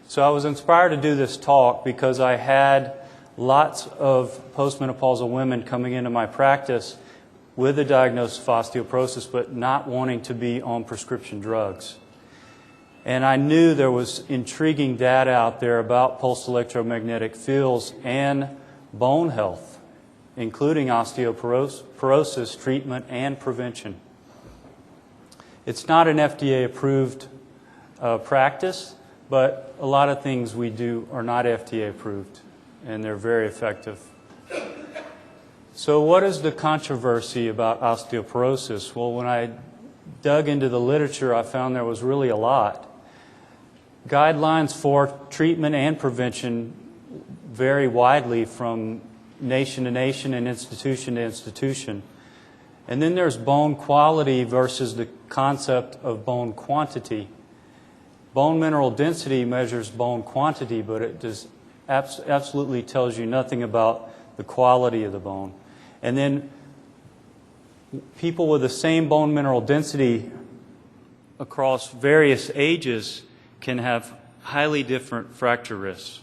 So I was inspired to do this talk because I had lots of postmenopausal women coming into my practice with a diagnosis of osteoporosis but not wanting to be on prescription drugs. And I knew there was intriguing data out there about pulsed electromagnetic fields and bone health, including osteoporosis treatment and prevention. It's not an FDA-approved practice, but a lot of things we do are not FDA-approved, and they're very effective. So what is the controversy about osteoporosis? Well, when I dug into the literature, I found there was really a lot. Guidelines for treatment and prevention vary widely from nation to nation and institution to institution. And then there's bone quality versus the concept of bone quantity. Bone mineral density measures bone quantity, but it does absolutely tells you nothing about the quality of the bone. And then people with the same bone mineral density across various ages can have highly different fracture risks.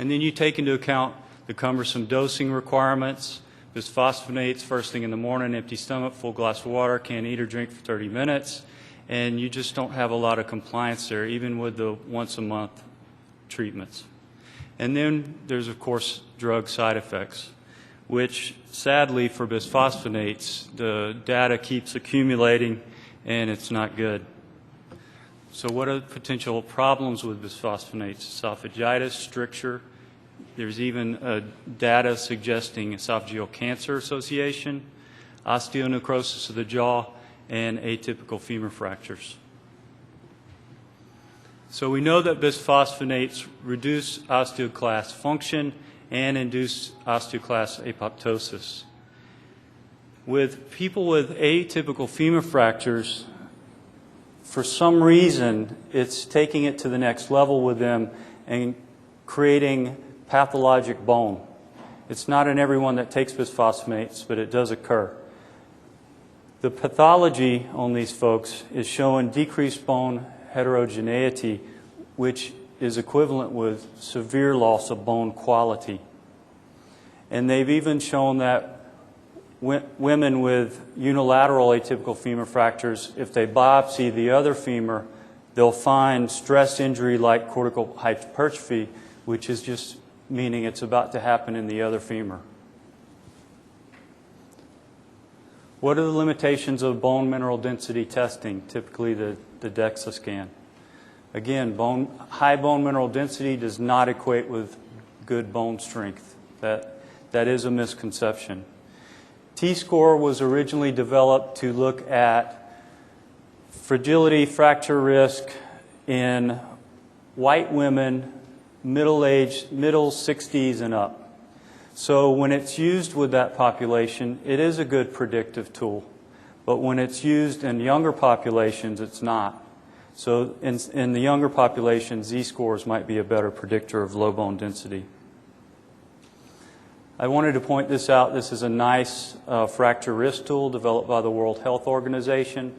And then you take into account the cumbersome dosing requirements, bisphosphonates first thing in the morning, empty stomach, full glass of water, can't eat or drink for 30 minutes, and you just don't have a lot of compliance there, even with the once-a-month treatments. And then there's, of course, drug side effects, which sadly for bisphosphonates, the data keeps accumulating and it's not good. So what are the potential problems with bisphosphonates? Esophagitis, stricture. There's even data suggesting esophageal cancer association, osteonecrosis of the jaw, and atypical femur fractures. So we know that bisphosphonates reduce osteoclast function and induce osteoclast apoptosis. With people with atypical femur fractures, for some reason, it's taking it to the next level with them and creating pathologic bone. It's not in everyone that takes bisphosphonates, but it does occur. The pathology on these folks is showing decreased bone heterogeneity, which is equivalent with severe loss of bone quality. And they've even shown that women with unilateral atypical femur fractures, if they biopsy the other femur, they'll find stress injury like cortical hypertrophy, which is just meaning it's about to happen in the other femur. What are the limitations of bone mineral density testing, typically the DEXA scan? Again, high bone mineral density does not equate with good bone strength. That is a misconception. T-score was originally developed to look at fragility, fracture risk in white women, middle 60s and up. So when it's used with that population, it is a good predictive tool. But when it's used in younger populations, it's not. So in the younger population, Z-scores might be a better predictor of low bone density. I wanted to point this out. This is a nice fracture risk tool developed by the World Health Organization.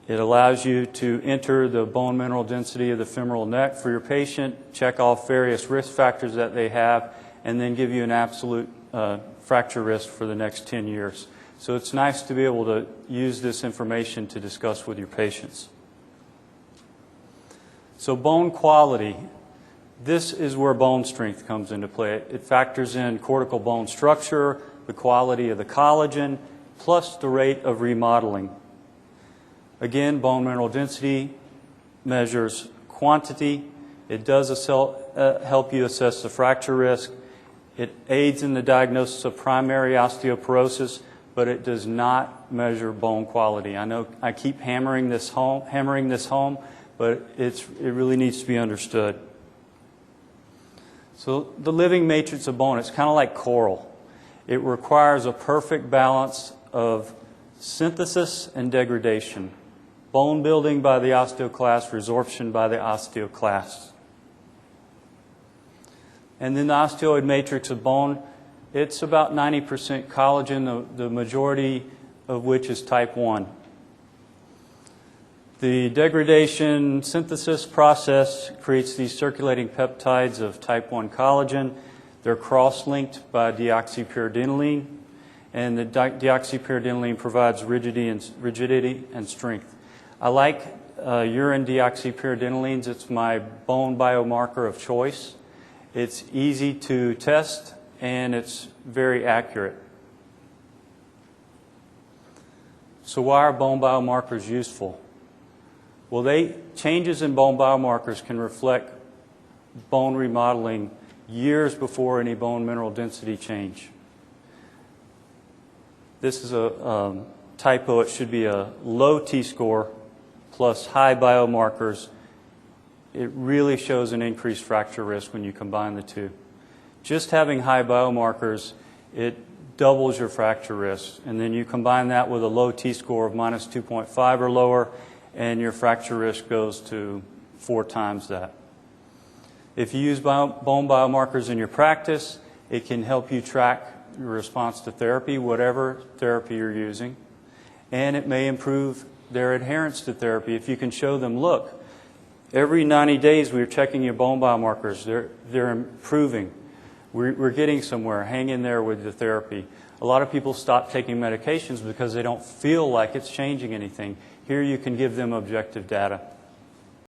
It allows you to enter the bone mineral density of the femoral neck for your patient, check off various risk factors that they have, and then give you an absolute fracture risk for the next 10 years. So it's nice to be able to use this information to discuss with your patients. So bone quality. This is where bone strength comes into play. It factors in cortical bone structure, the quality of the collagen, plus the rate of remodeling. Again, bone mineral density measures quantity. It does help you assess the fracture risk. It aids in the diagnosis of primary osteoporosis, but it does not measure bone quality. I know I keep hammering this home, but it really needs to be understood. So the living matrix of bone, it's kind of like coral. It requires a perfect balance of synthesis and degradation. Bone building by the osteoclast, resorption by the osteoclast. And then the osteoid matrix of bone, it's about 90% collagen, the majority of which is type 1. The degradation synthesis process creates these circulating peptides of type 1 collagen. They're cross-linked by deoxypyridinoline, and the deoxypyridinoline provides rigidity and strength. I like urine deoxypyridinolines. It's my bone biomarker of choice. It's easy to test, and it's very accurate. So why are bone biomarkers useful? Well, changes in bone biomarkers can reflect bone remodeling years before any bone mineral density change. This is a typo. It should be a low T-score plus high biomarkers. It really shows an increased fracture risk when you combine the two. Just having high biomarkers, it doubles your fracture risk. And then you combine that with a low T-score of minus 2.5 or lower, and your fracture risk goes to 4 times that. If you use bone biomarkers in your practice, it can help you track your response to therapy, whatever therapy you're using, and it may improve their adherence to therapy. If you can show them, look, every 90 days we're checking your bone biomarkers, they're improving. We're getting somewhere. Hang in there with the therapy. A lot of people stop taking medications because they don't feel like it's changing anything. Here you can give them objective data.